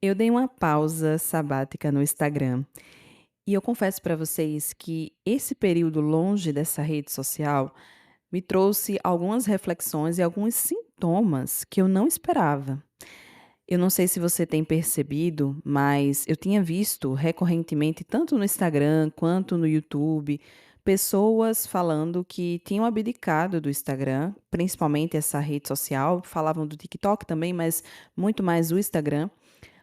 Eu dei uma pausa sabática no Instagram e eu confesso para vocês que esse período longe dessa rede social me trouxe algumas reflexões e alguns sintomas que eu não esperava. Eu não sei se você tem percebido, mas eu tinha visto recorrentemente, tanto no Instagram quanto no YouTube, pessoas falando que tinham abdicado do Instagram, principalmente essa rede social, falavam do TikTok também, mas muito mais o Instagram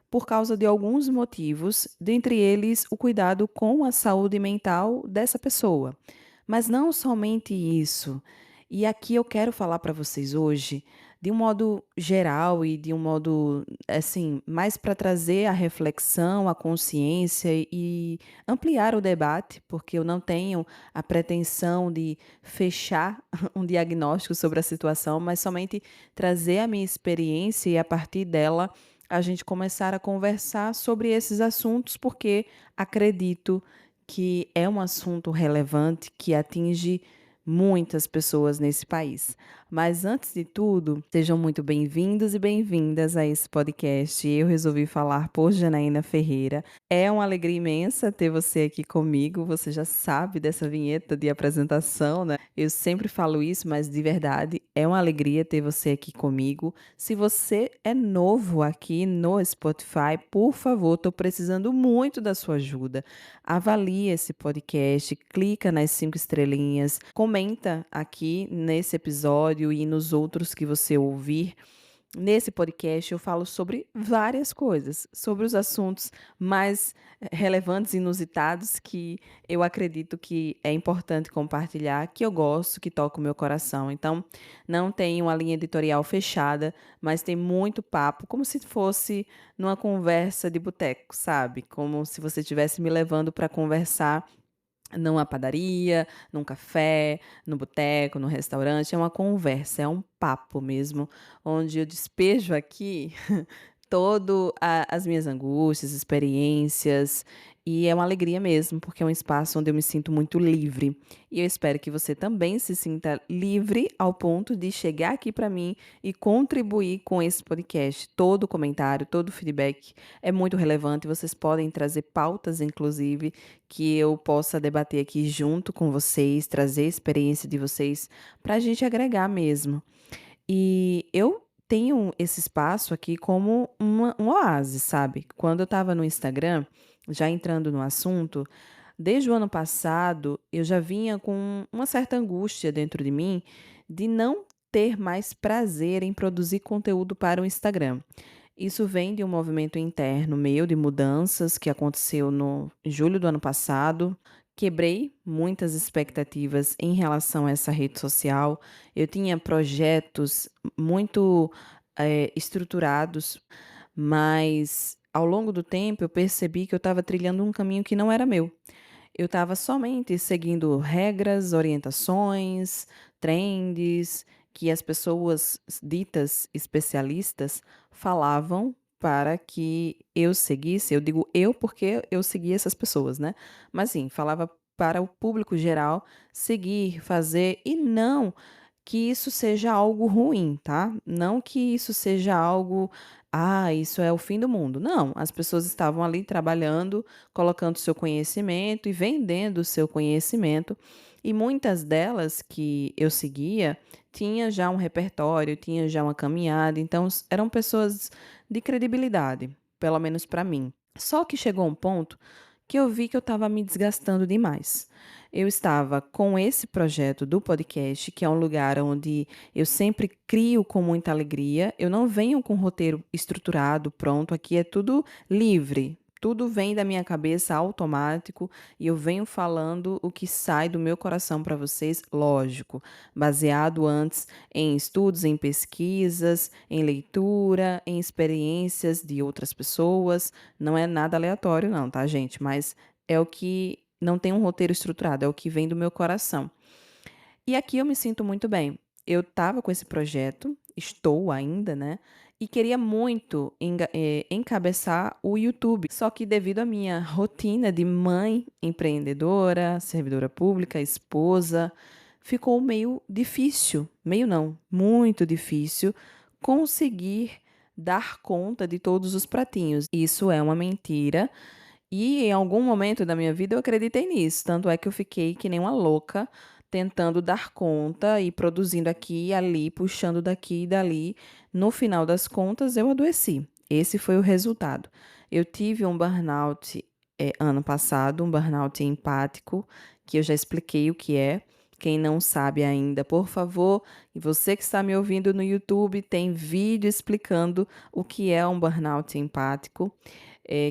por causa de alguns motivos, dentre eles o cuidado com a saúde mental dessa pessoa. Mas não somente isso. E aqui eu quero falar para vocês hoje, de um modo geral e de um modo, assim, mais para trazer a reflexão, a consciência e ampliar o debate, porque eu não tenho a pretensão de fechar um diagnóstico sobre a situação, mas somente trazer a minha experiência e a partir dela a gente começar a conversar sobre esses assuntos, porque acredito que é um assunto relevante que atinge muitas pessoas nesse país. Mas antes de tudo, sejam muito bem-vindos e bem-vindas a esse podcast. Eu resolvi falar por Janaína Ferreira. É uma alegria imensa ter você aqui comigo. Você já sabe dessa vinheta de apresentação, né? Eu sempre falo isso, mas de verdade é uma alegria ter você aqui comigo. Se você é novo aqui no Spotify, por favor, estou precisando muito da sua ajuda. Avalie esse podcast, clica nas 5 estrelinhas, comenta aqui nesse episódio e nos outros que você ouvir. Nesse podcast eu falo sobre várias coisas, sobre os assuntos mais relevantes e inusitados que eu acredito que é importante compartilhar, que eu gosto, que toca o meu coração. Então, não tem uma linha editorial fechada, mas tem muito papo, como se fosse numa conversa de boteco, sabe? Como se você estivesse me levando para conversar numa padaria, num café, no boteco, no restaurante, é uma conversa, é um papo mesmo, onde eu despejo aqui todo as minhas angústias, experiências, e é uma alegria mesmo, porque é um espaço onde eu me sinto muito livre. E eu espero que você também se sinta livre ao ponto de chegar aqui para mim e contribuir com esse podcast. Todo comentário, todo feedback é muito relevante. Vocês podem trazer pautas, inclusive, que eu possa debater aqui junto com vocês, trazer a experiência de vocês para a gente agregar mesmo. E eu tenho esse espaço aqui como um oásis, sabe. Quando eu estava no Instagram, já entrando no assunto, desde o ano passado eu já vinha com uma certa angústia dentro de mim, de não ter mais prazer em produzir conteúdo para o Instagram. Isso vem de um movimento interno meu de mudanças que aconteceu no em julho do ano passado. Quebrei muitas expectativas em relação a essa rede social. Eu tinha projetos muito, estruturados, mas ao longo do tempo eu percebi que eu estava trilhando um caminho que não era meu. Eu estava somente seguindo regras, orientações, trends que as pessoas ditas especialistas falavam para que eu seguisse. Eu digo eu porque eu segui essas pessoas, né? Mas sim, falava para o público geral seguir, fazer e não que isso seja algo ruim, tá? Não que isso seja algo, isso é o fim do mundo. Não, as pessoas estavam ali trabalhando, colocando seu conhecimento e vendendo o seu conhecimento, e muitas delas que eu seguia tinha já um repertório, tinha já uma caminhada, então eram pessoas de credibilidade, pelo menos para mim. Só que chegou um ponto que eu vi que eu estava me desgastando demais. Eu estava com esse projeto do podcast, que é um lugar onde eu sempre crio com muita alegria. Eu não venho com roteiro estruturado, pronto, aqui é tudo livre. Tudo vem da minha cabeça automático e eu venho falando o que sai do meu coração para vocês, lógico, baseado antes em estudos, em pesquisas, em leitura, em experiências de outras pessoas. Não é nada aleatório, não, tá, gente? Mas é o que não tem um roteiro estruturado, é o que vem do meu coração. E aqui eu me sinto muito bem. Eu estava com esse projeto, estou ainda, né? E queria muito encabeçar o YouTube. Só que devido à minha rotina de mãe empreendedora, servidora pública, esposa, ficou meio difícil, meio não, muito difícil conseguir dar conta de todos os pratinhos. Isso é uma mentira e em algum momento da minha vida eu acreditei nisso, tanto é que eu fiquei que nem uma louca tentando dar conta e produzindo aqui e ali, puxando daqui e dali. No final das contas, eu adoeci. Esse foi o resultado. Eu tive um burnout ano passado, um burnout empático, que eu já expliquei o que é. Quem não sabe ainda, por favor, e você que está me ouvindo no YouTube, tem vídeo explicando o que é um burnout empático,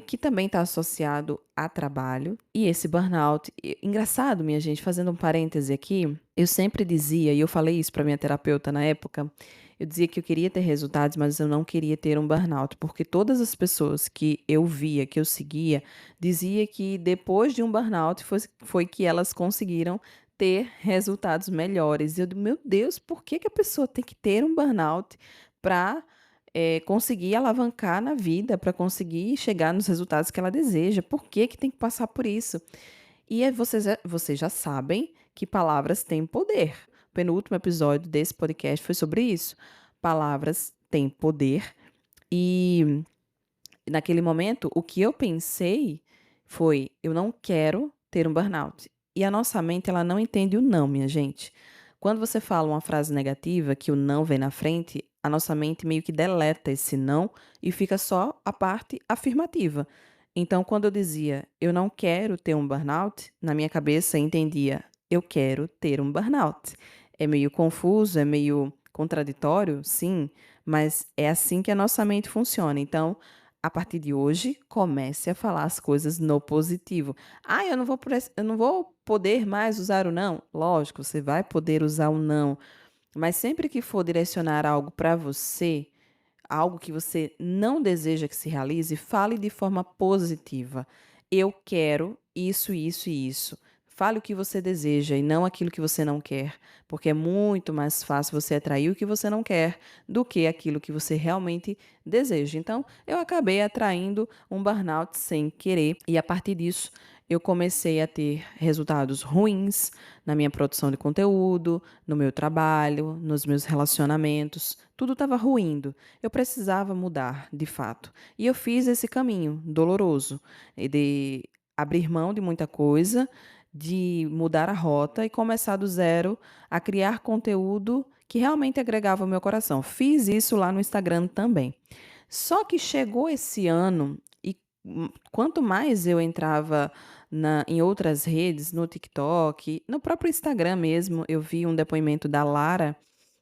que também está associado a trabalho. E esse burnout, engraçado, minha gente, fazendo um parêntese aqui, eu sempre dizia, e eu falei isso para minha terapeuta na época, eu dizia que eu queria ter resultados, mas eu não queria ter um burnout, porque todas as pessoas que eu via, que eu seguia, dizia que depois de um burnout foi que elas conseguiram ter resultados melhores. E eu digo, meu Deus, por que que a pessoa tem que ter um burnout para conseguir alavancar na vida, para conseguir chegar nos resultados que ela deseja? Por que que tem que passar por isso? E aí vocês já sabem que palavras têm poder. O penúltimo episódio desse podcast foi sobre isso. Palavras têm poder. E naquele momento, o que eu pensei foi: eu não quero ter um burnout. E a nossa mente, ela não entende o não, minha gente. Quando você fala uma frase negativa, que o não vem na frente, a nossa mente meio que deleta esse não e fica só a parte afirmativa. Então, quando eu dizia eu não quero ter um burnout, na minha cabeça entendia eu quero ter um burnout. É meio confuso, é meio contraditório, sim, mas é assim que a nossa mente funciona. Então, a partir de hoje, comece a falar as coisas no positivo. Ah, eu não vou poder mais usar o não. Lógico, você vai poder usar o não, mas sempre que for direcionar algo para você, algo que você não deseja que se realize, fale de forma positiva. Eu quero isso, isso e isso. Fale o que você deseja e não aquilo que você não quer, porque é muito mais fácil você atrair o que você não quer do que aquilo que você realmente deseja. Então, eu acabei atraindo um burnout sem querer e a partir disso eu comecei a ter resultados ruins na minha produção de conteúdo, no meu trabalho, nos meus relacionamentos. Tudo estava ruindo. Eu precisava mudar, de fato. E eu fiz esse caminho doloroso de abrir mão de muita coisa, de mudar a rota e começar do zero a criar conteúdo que realmente agregava ao meu coração. Fiz isso lá no Instagram também. Só que chegou esse ano e quanto mais eu entrava em outras redes, no TikTok, no próprio Instagram mesmo, eu vi um depoimento da Lara.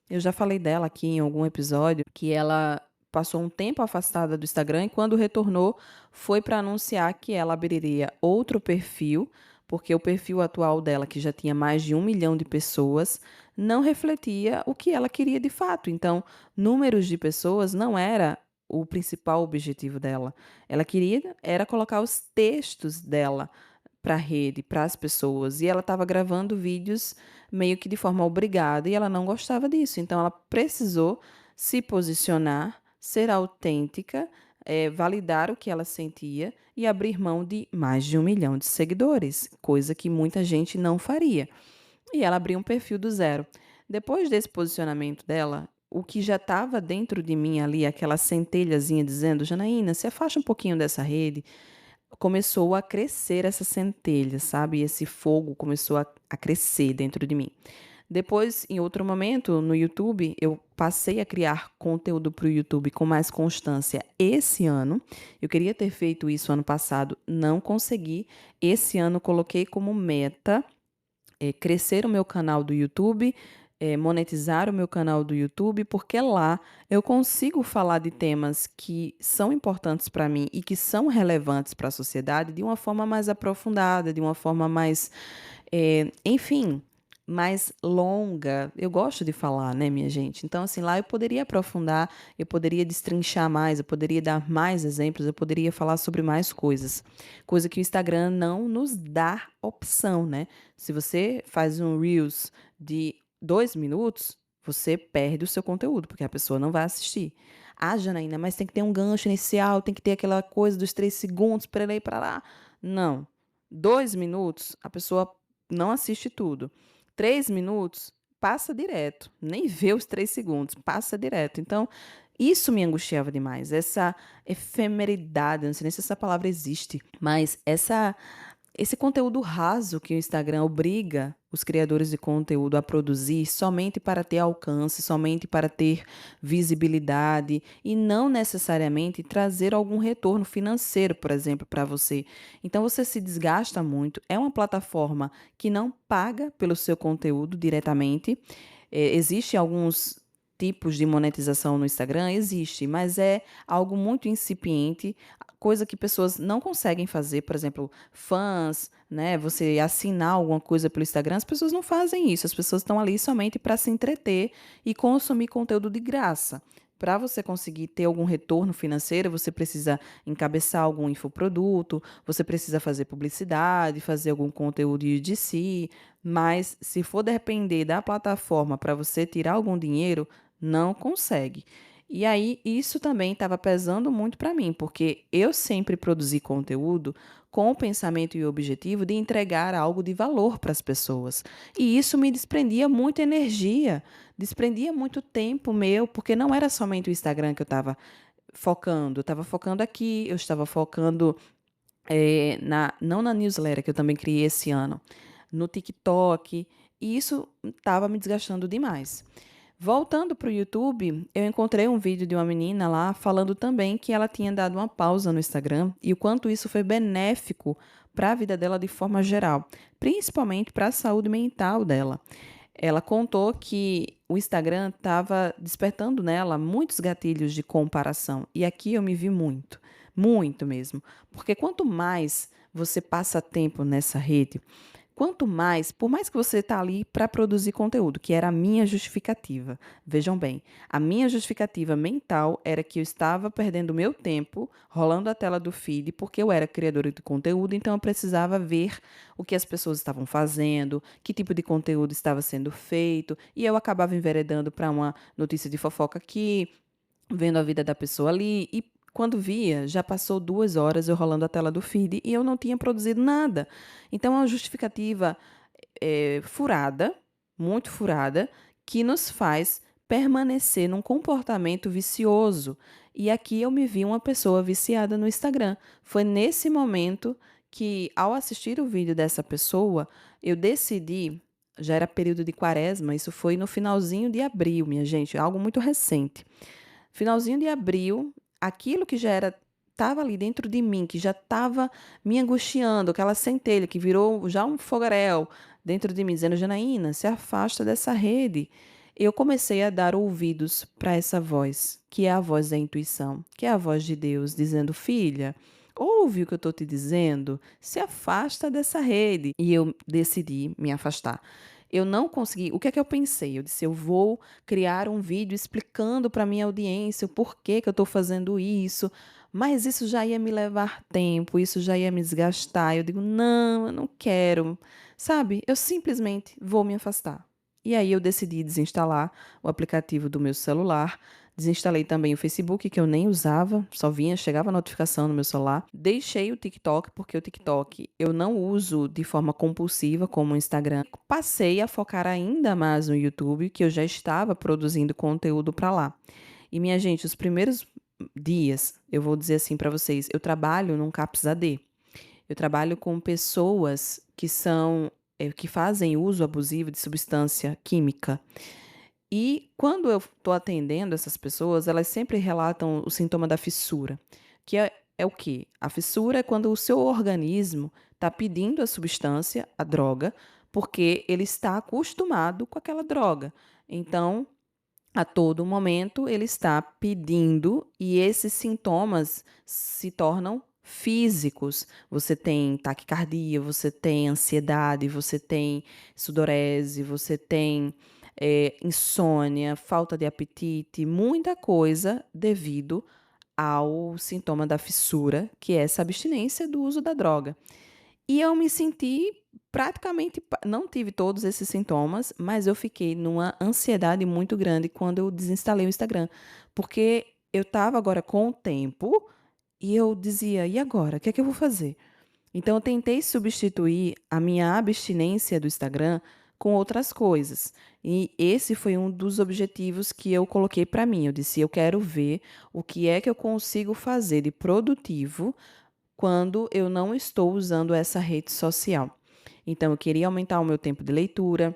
Eu já falei dela aqui em algum episódio, que ela passou um tempo afastada do Instagram e quando retornou foi para anunciar que ela abriria outro perfil, porque o perfil atual dela, que já tinha mais de 1 milhão de pessoas, não refletia o que ela queria de fato. Então, números de pessoas não era o principal objetivo dela. Ela queria era colocar os textos dela para a rede, para as pessoas. E ela estava gravando vídeos meio que de forma obrigada e ela não gostava disso. Então ela precisou se posicionar, ser autêntica, validar o que ela sentia e abrir mão de mais de 1 milhão de seguidores, coisa que muita gente não faria. E ela abriu um perfil do zero. Depois desse posicionamento dela, o que já estava dentro de mim ali, aquela centelhazinha dizendo: Janaína, se afasta um pouquinho dessa rede, começou a crescer essa centelha, sabe? Esse fogo começou a crescer dentro de mim. Depois, em outro momento, no YouTube, eu passei a criar conteúdo para o YouTube com mais constância esse ano. Eu queria ter feito isso ano passado, não consegui. Esse ano, coloquei como meta crescer o meu canal do YouTube, monetizar o meu canal do YouTube, porque lá eu consigo falar de temas que são importantes para mim e que são relevantes para a sociedade de uma forma mais aprofundada, de uma forma mais, enfim, mais longa. Eu gosto de falar, né, minha gente? Então, assim, lá eu poderia aprofundar, eu poderia destrinchar mais, eu poderia dar mais exemplos, eu poderia falar sobre mais coisas. Coisa que o Instagram não nos dá opção, né? Se você faz um Reels de 2 minutos, você perde o seu conteúdo, porque a pessoa não vai assistir. Ah, Janaína, mas tem que ter um gancho inicial, tem que ter aquela coisa dos 3 segundos, para lá e para lá. Não. 2 minutos, a pessoa não assiste tudo. 3 minutos, passa direto. Nem vê os 3 segundos, passa direto. Então, Isso me angustiava demais, essa efemeridade, não sei nem se essa palavra existe, mas esse conteúdo raso que o Instagram obriga os criadores de conteúdo a produzir somente para ter alcance, somente para ter visibilidade e não necessariamente trazer algum retorno financeiro, por exemplo, para você. Então você se desgasta muito. É uma plataforma que não paga pelo seu conteúdo diretamente. Existe alguns tipos de monetização no Instagram? Existe, mas é algo muito incipiente, coisa que pessoas não conseguem fazer, por exemplo, fãs, né? Você assinar alguma coisa pelo Instagram, as pessoas não fazem isso, as pessoas estão ali somente para se entreter e consumir conteúdo de graça. Para você conseguir ter algum retorno financeiro, você precisa encabeçar algum infoproduto, você precisa fazer publicidade, fazer algum conteúdo de si, mas se for depender da plataforma para você tirar algum dinheiro, não consegue. E aí, isso também estava pesando muito para mim, porque eu sempre produzi conteúdo com o pensamento e o objetivo de entregar algo de valor para as pessoas. E isso me desprendia muita energia, desprendia muito tempo meu, porque não era somente o Instagram que eu estava focando aqui, eu estava focando não na newsletter que eu também criei esse ano, no TikTok, e isso estava me desgastando demais. Voltando para o YouTube, eu encontrei um vídeo de uma menina lá falando também que ela tinha dado uma pausa no Instagram e o quanto isso foi benéfico para a vida dela de forma geral, principalmente para a saúde mental dela. Ela contou que o Instagram estava despertando nela muitos gatilhos de comparação. E aqui eu me vi muito, muito mesmo. Porque quanto mais você passa tempo nessa rede, quanto mais, por mais que você está ali para produzir conteúdo, que era a minha justificativa. Vejam bem, a minha justificativa mental era que eu estava perdendo meu tempo rolando a tela do feed, porque eu era criadora de conteúdo, então eu precisava ver o que as pessoas estavam fazendo, que tipo de conteúdo estava sendo feito, e eu acabava enveredando para uma notícia de fofoca aqui, vendo a vida da pessoa ali, e quando via, já passou 2 horas eu rolando a tela do feed e eu não tinha produzido nada. Então, é uma justificativa furada, muito furada, que nos faz permanecer num comportamento vicioso. E aqui eu me vi uma pessoa viciada no Instagram. Foi nesse momento que, ao assistir o vídeo dessa pessoa, eu decidi. Já era período de quaresma, isso foi no finalzinho de abril, minha gente, algo muito recente. Finalzinho de abril, aquilo que já era estava ali dentro de mim, que já estava me angustiando, aquela centelha que virou já um fogaréu dentro de mim, dizendo: Janaína, se afasta dessa rede. Eu comecei a dar ouvidos para essa voz, que é a voz da intuição, que é a voz de Deus, dizendo: filha, ouve o que eu estou te dizendo, se afasta dessa rede. E eu decidi me afastar. Eu não consegui. O que é que eu pensei? Eu disse: eu vou criar um vídeo explicando para minha audiência o porquê que eu estou fazendo isso, mas isso já ia me levar tempo, isso já ia me desgastar. Eu digo: não, eu não quero. Sabe? Eu simplesmente vou me afastar. E aí eu decidi desinstalar o aplicativo do meu celular. Desinstalei também o Facebook, que eu nem usava, só vinha, chegava a notificação no meu celular. Deixei o TikTok, porque o TikTok eu não uso de forma compulsiva como o Instagram. Passei a focar ainda mais no YouTube, que eu já estava produzindo conteúdo para lá. E minha gente, os primeiros dias, eu vou dizer assim para vocês, eu trabalho num CAPS AD. Eu trabalho com pessoas que fazem uso abusivo de substância química. E quando eu estou atendendo essas pessoas, elas sempre relatam o sintoma da fissura, que é o quê? A fissura é quando o seu organismo está pedindo a substância, a droga, porque ele está acostumado com aquela droga. Então, a todo momento, ele está pedindo e esses sintomas se tornam físicos. Você tem taquicardia, você tem ansiedade, você tem sudorese, você tem insônia, falta de apetite, muita coisa devido ao sintoma da fissura, que é essa abstinência do uso da droga. E eu me senti praticamente, não tive todos esses sintomas, mas eu fiquei numa ansiedade muito grande quando eu desinstalei o Instagram, porque eu estava agora com o tempo e eu dizia: e agora? O que é que eu vou fazer? Então eu tentei substituir a minha abstinência do Instagram com outras coisas. E esse foi um dos objetivos que eu coloquei para mim. Eu disse: eu quero ver o que é que eu consigo fazer de produtivo quando eu não estou usando essa rede social. Então, eu queria aumentar o meu tempo de leitura,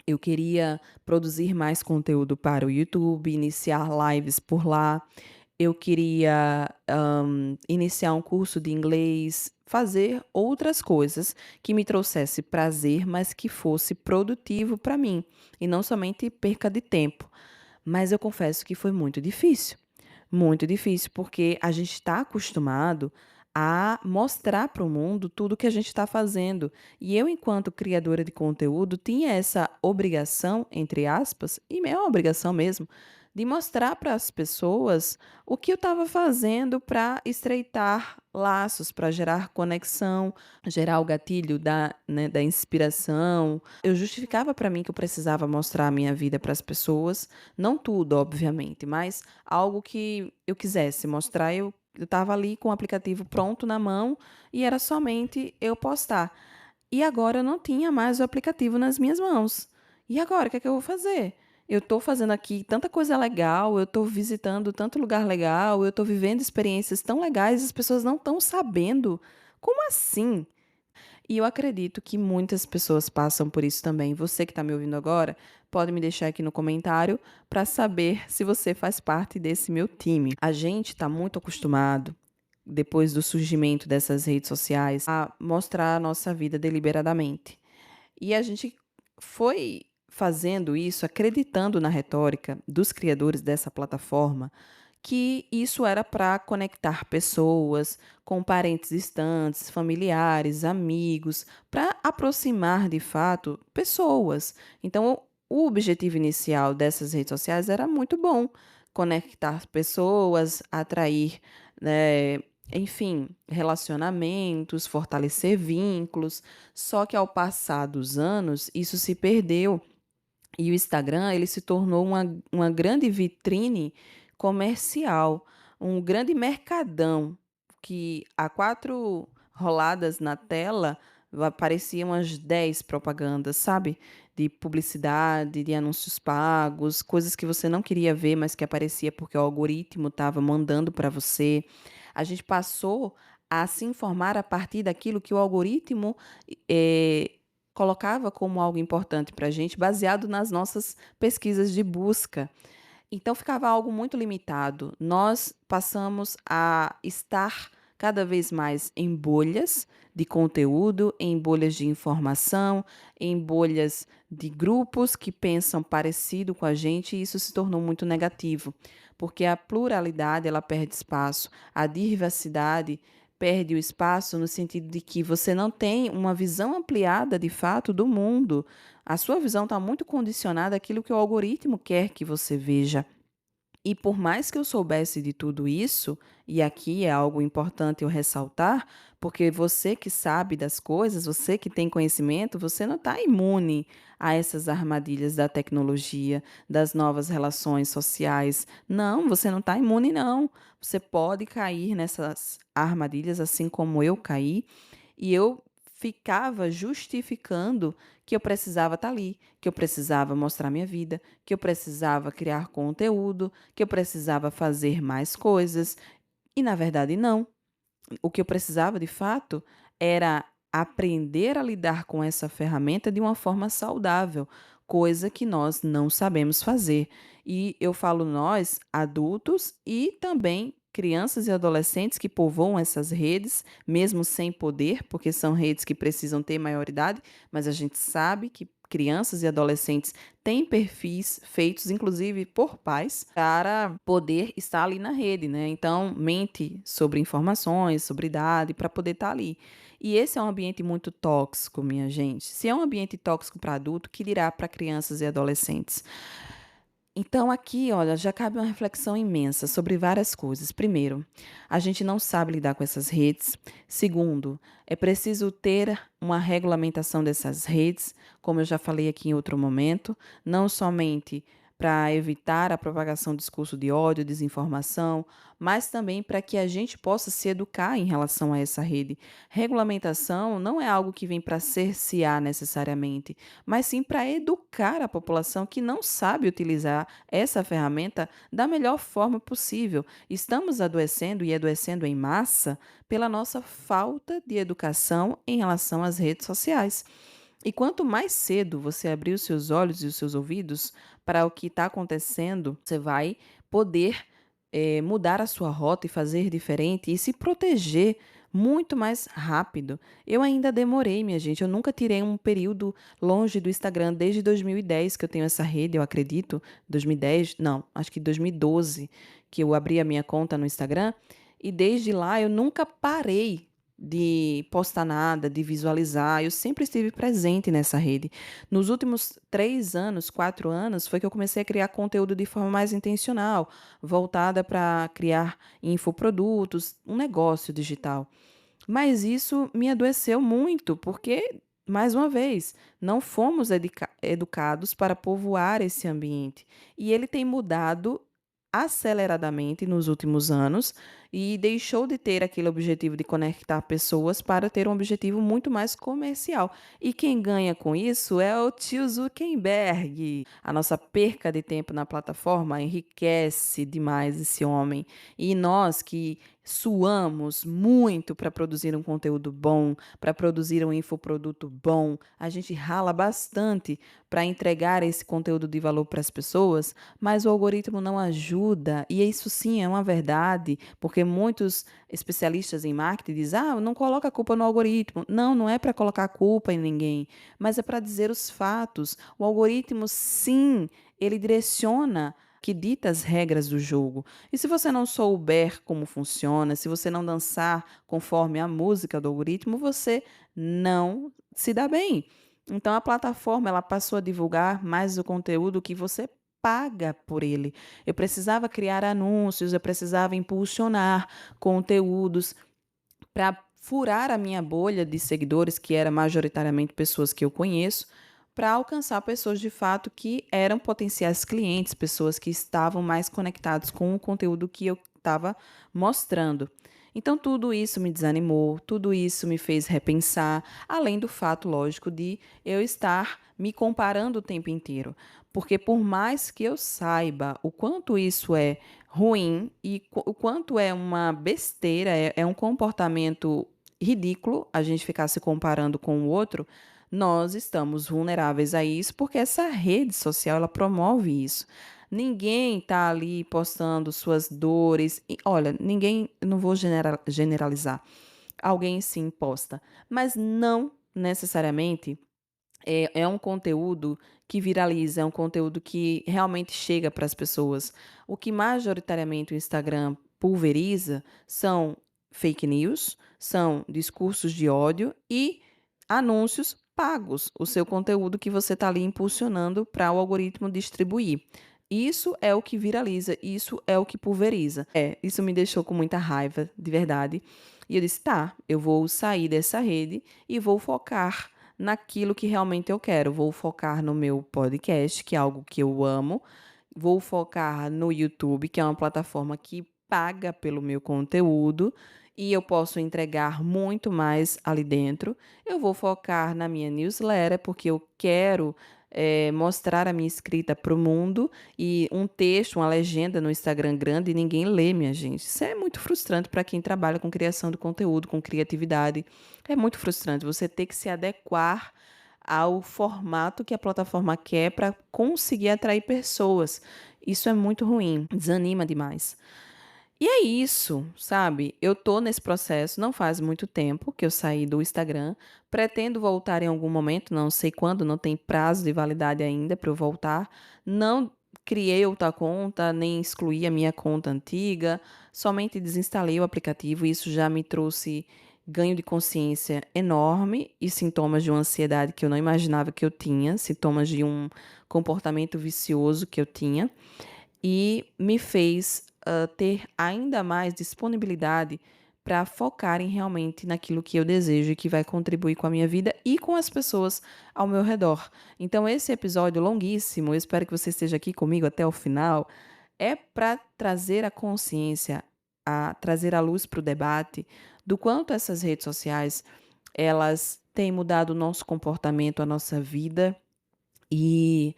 eu queria produzir mais conteúdo para o YouTube, iniciar lives por lá. Eu queria, iniciar um curso de inglês, fazer outras coisas que me trouxesse prazer, mas que fosse produtivo para mim, e não somente perca de tempo. Mas eu confesso que foi muito difícil, porque a gente está acostumado a mostrar para o mundo tudo que a gente está fazendo. E eu, enquanto criadora de conteúdo, tinha essa obrigação, entre aspas, e é uma obrigação mesmo, de mostrar para as pessoas o que eu estava fazendo para estreitar laços, para gerar conexão, gerar o gatilho da, né, da inspiração. Eu justificava para mim que eu precisava mostrar a minha vida para as pessoas, não tudo, obviamente, mas algo que eu quisesse mostrar, eu estava ali com o aplicativo pronto na mão e era somente eu postar. E agora eu não tinha mais o aplicativo nas minhas mãos. E agora, o que é que eu vou fazer? Eu estou fazendo aqui tanta coisa legal, eu estou visitando tanto lugar legal, eu estou vivendo experiências tão legais, as pessoas não estão sabendo. Como assim? E eu acredito que muitas pessoas passam por isso também. Você que está me ouvindo agora, pode me deixar aqui no comentário para saber se você faz parte desse meu time. A gente está muito acostumado, depois do surgimento dessas redes sociais, a mostrar a nossa vida deliberadamente. E a gente foi fazendo isso, acreditando na retórica dos criadores dessa plataforma, que isso era para conectar pessoas com parentes distantes, familiares, amigos, para aproximar de fato pessoas. Então, o objetivo inicial dessas redes sociais era muito bom, conectar pessoas, atrair, né, enfim, relacionamentos, fortalecer vínculos. Só que ao passar dos anos, isso se perdeu e o Instagram, ele se tornou uma grande vitrine comercial, um grande mercadão, que a 4 roladas na tela apareciam umas 10 propagandas, sabe, de publicidade, de anúncios pagos, coisas que você não queria ver, mas que aparecia porque o algoritmo estava mandando para você. A gente passou a se informar a partir daquilo que o algoritmo, eh, colocava como algo importante para a gente, baseado nas nossas pesquisas de busca. Então ficava algo muito limitado. Nós passamos a estar cada vez mais em bolhas de conteúdo, em bolhas de informação, em bolhas de grupos que pensam parecido com a gente, e isso se tornou muito negativo, porque a pluralidade ela perde espaço, a diversidade perde o espaço no sentido de que você não tem uma visão ampliada de fato do mundo. A sua visão está muito condicionada àquilo que o algoritmo quer que você veja. E por mais que eu soubesse de tudo isso, e aqui é algo importante eu ressaltar, porque você que sabe das coisas, você que tem conhecimento, você não está imune a essas armadilhas da tecnologia, das novas relações sociais. Não, você não está imune, não. Você pode cair nessas armadilhas, assim como eu caí, e eu ficava justificando que eu precisava estar ali, que eu precisava mostrar minha vida, que eu precisava criar conteúdo, que eu precisava fazer mais coisas. E na verdade, não. O que eu precisava de fato era aprender a lidar com essa ferramenta de uma forma saudável, coisa que nós não sabemos fazer. E eu falo nós, adultos e também crianças e adolescentes que povoam essas redes, mesmo sem poder, porque são redes que precisam ter maioridade, mas a gente sabe que crianças e adolescentes têm perfis feitos, inclusive por pais, para poder estar ali na rede, né? Então, mente sobre informações, sobre idade, para poder estar ali. E esse é um ambiente muito tóxico, minha gente. Se é um ambiente tóxico para adulto, que dirá para crianças e adolescentes? Então, aqui, olha, já cabe uma reflexão imensa sobre várias coisas. Primeiro, a gente não sabe lidar com essas redes. Segundo, é preciso ter uma regulamentação dessas redes, como eu já falei aqui em outro momento, não somente para evitar a propagação do discurso de ódio, desinformação, mas também para que a gente possa se educar em relação a essa rede. Regulamentação não é algo que vem para cercear necessariamente, mas sim para educar a população que não sabe utilizar essa ferramenta da melhor forma possível. Estamos adoecendo e adoecendo em massa pela nossa falta de educação em relação às redes sociais. E quanto mais cedo você abrir os seus olhos e os seus ouvidos para o que está acontecendo, você vai poder mudar a sua rota e fazer diferente e se proteger muito mais rápido. Eu ainda demorei, minha gente. Eu nunca tirei um período longe do Instagram desde 2010 que eu tenho essa rede, eu acredito. 2010, não, acho que 2012 que eu abri a minha conta no Instagram. E desde lá eu nunca parei de postar nada, de visualizar. Eu sempre estive presente nessa rede. Nos últimos 3 anos, 4 anos, foi que eu comecei a criar conteúdo de forma mais intencional, voltada para criar infoprodutos, um negócio digital. Mas isso me adoeceu muito, porque, mais uma vez, não fomos educados para povoar esse ambiente. E ele tem mudado aceleradamente nos últimos anos e deixou de ter aquele objetivo de conectar pessoas para ter um objetivo muito mais comercial. E quem ganha com isso é o tio Zuckerberg. A nossa perca de tempo na plataforma enriquece demais esse homem. E nós que suamos muito para produzir um conteúdo bom, para produzir um infoproduto bom, a gente rala bastante para entregar esse conteúdo de valor para as pessoas, mas o algoritmo não ajuda, e isso sim é uma verdade, porque muitos especialistas em marketing dizem: ah, não coloca a culpa no algoritmo. Não, não é para colocar a culpa em ninguém, mas é para dizer os fatos. O algoritmo, sim, ele direciona, que dita as regras do jogo. E se você não souber como funciona, se você não dançar conforme a música do algoritmo, você não se dá bem. Então a plataforma ela passou a divulgar mais o conteúdo que você paga por ele. Eu precisava criar anúncios, eu precisava impulsionar conteúdos para furar a minha bolha de seguidores, que era majoritariamente pessoas que eu conheço, para alcançar pessoas de fato que eram potenciais clientes, pessoas que estavam mais conectados com o conteúdo que eu estava mostrando. Então, tudo isso me desanimou, tudo isso me fez repensar, além do fato, lógico, de eu estar me comparando o tempo inteiro. Porque, por mais que eu saiba o quanto isso é ruim e o quanto é uma besteira, é um comportamento ridículo a gente ficar se comparando com o outro, nós estamos vulneráveis a isso porque essa rede social ela promove isso. Ninguém está ali postando suas dores. E, olha, ninguém, eu não vou generalizar. Alguém sim posta, mas não necessariamente é um conteúdo que viraliza, é um conteúdo que realmente chega para as pessoas. O que majoritariamente o Instagram pulveriza são fake news, são discursos de ódio e anúncios pagos, o seu conteúdo que você está ali impulsionando para o algoritmo distribuir. Isso é o que viraliza, isso é o que pulveriza. Isso me deixou com muita raiva, de verdade. E eu disse: tá, eu vou sair dessa rede e vou focar naquilo que realmente eu quero. Vou focar no meu podcast, que é algo que eu amo. Vou focar no YouTube, que é uma plataforma que paga pelo meu conteúdo e eu posso entregar muito mais ali dentro. Eu vou focar na minha newsletter, porque eu quero mostrar a minha escrita para o mundo e um texto, uma legenda no Instagram grande e ninguém lê, minha gente. Isso é muito frustrante para quem trabalha com criação de conteúdo, com criatividade. É muito frustrante você ter que se adequar ao formato que a plataforma quer para conseguir atrair pessoas. Isso é muito ruim, desanima demais. E é isso, sabe? Eu tô nesse processo, não faz muito tempo que eu saí do Instagram. Pretendo voltar em algum momento, não sei quando, não tem prazo de validade ainda para eu voltar. Não criei outra conta, nem excluí a minha conta antiga, somente desinstalei o aplicativo e isso já me trouxe ganho de consciência enorme e sintomas de uma ansiedade que eu não imaginava que eu tinha, sintomas de um comportamento vicioso que eu tinha e me fez ter ainda mais disponibilidade para focarem realmente naquilo que eu desejo e que vai contribuir com a minha vida e com as pessoas ao meu redor. Então, esse episódio longuíssimo, eu espero que você esteja aqui comigo até o final, é para trazer a consciência, a trazer a luz para o debate do quanto essas redes sociais elas têm mudado o nosso comportamento, a nossa vida e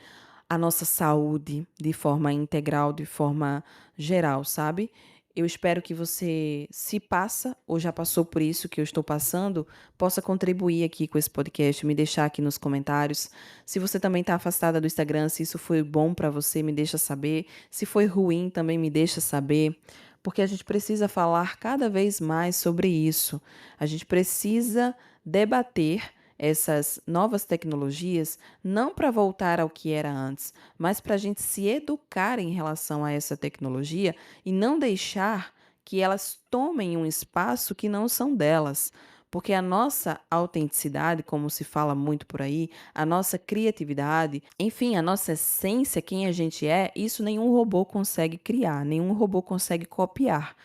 a nossa saúde de forma integral, de forma geral, sabe? Eu espero que você, se passa ou já passou por isso que eu estou passando, possa contribuir aqui com esse podcast, me deixar aqui nos comentários. Se você também está afastada do Instagram, se isso foi bom para você, me deixa saber. Se foi ruim, também me deixa saber. Porque a gente precisa falar cada vez mais sobre isso. A gente precisa debater essas novas tecnologias não para voltar ao que era antes, mas para a gente se educar em relação a essa tecnologia e não deixar que elas tomem um espaço que não são delas. Porque a nossa autenticidade, como se fala muito por aí, a nossa criatividade, enfim, a nossa essência, quem a gente é, isso nenhum robô consegue criar, nenhum robô consegue copiar.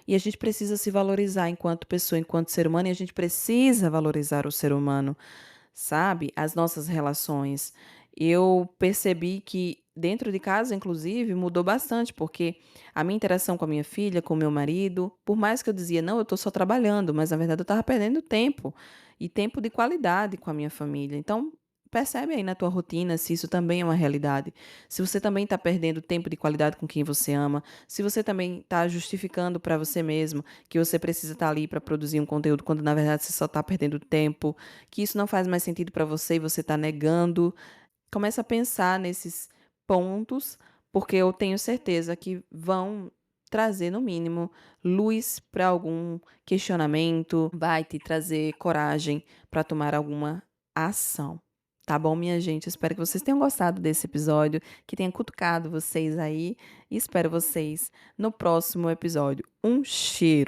E a gente precisa se valorizar enquanto pessoa, enquanto ser humano, e a gente precisa valorizar o ser humano, sabe? As nossas relações. Eu percebi que dentro de casa, inclusive, mudou bastante, porque a minha interação com a minha filha, com o meu marido, por mais que eu dizia, não, eu estou só trabalhando, mas na verdade eu estava perdendo tempo, e tempo de qualidade com a minha família. Então, percebe aí na tua rotina se isso também é uma realidade. Se você também está perdendo tempo de qualidade com quem você ama, se você também está justificando para você mesmo que você precisa estar ali para produzir um conteúdo, quando na verdade você só está perdendo tempo, que isso não faz mais sentido para você e você está negando. Começa a pensar nesses pontos, porque eu tenho certeza que vão trazer, no mínimo, luz para algum questionamento, vai te trazer coragem para tomar alguma ação. Tá bom, minha gente? Espero que vocês tenham gostado desse episódio, que tenha cutucado vocês aí, e espero vocês no próximo episódio. Um cheiro!